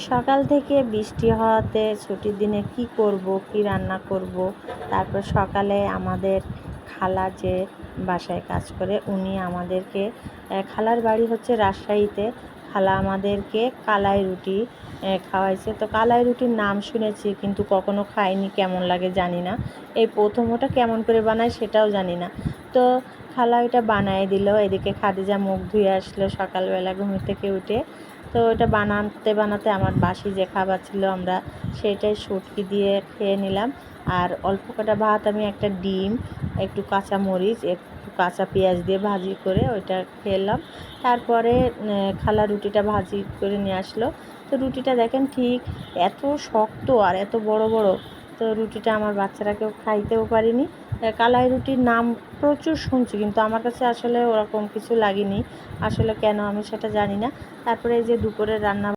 সকাল থেকে বৃষ্টি হওয়াতে ছুটির দিনে কি করব, কি রান্না করব। তারপর সকালে আমাদের খালা যে বাসায় কাজ করে উনি আমাদেরকে, খালার বাড়ি হচ্ছে রাজশাহীতে, খালা আমাদেরকে কালাই রুটি খাওয়াইছে। তো কালাই রুটির নাম শুনেছি কিন্তু কখনো খাইনি, কেমন লাগে জানি না। এই প্রথম ওটা কেমন করে বানায় সেটাও জানি না। তো খালা ওইটা বানায় দিল। এদিকে খাদিজা মুখ ধুয়ে আসলো সকালবেলা ঘুম থেকে উঠে। তো ওটা বানাতে বানাতে আমার বাসি যে খাবার ছিল আমরা সেটাই শুটকি দিয়ে খেয়ে নিলাম। আর অল্প কটা ভাত, আমি একটা ডিম, একটু কাঁচা মরিচ, একটু কাঁচা পেঁয়াজ দিয়ে ভাজি করে ওইটা খেলাম। তারপরে খালা রুটিটা ভাজি করে নিয়ে আসলো। তো রুটিটা দেখেন ঠিক এত শক্ত আর এত বড় বড়। তো রুটিটা আমার বাচ্চারা কেউ খাইতেও পারিনি। কালাই রুটির নাম প্রচুর শুনছি কিন্তু আমার কাছে আসলে ওরকম কিছু লাগেনি, আসলে কেন আমি সেটা জানি না। তারপরে এই যে দুপুরের রান্না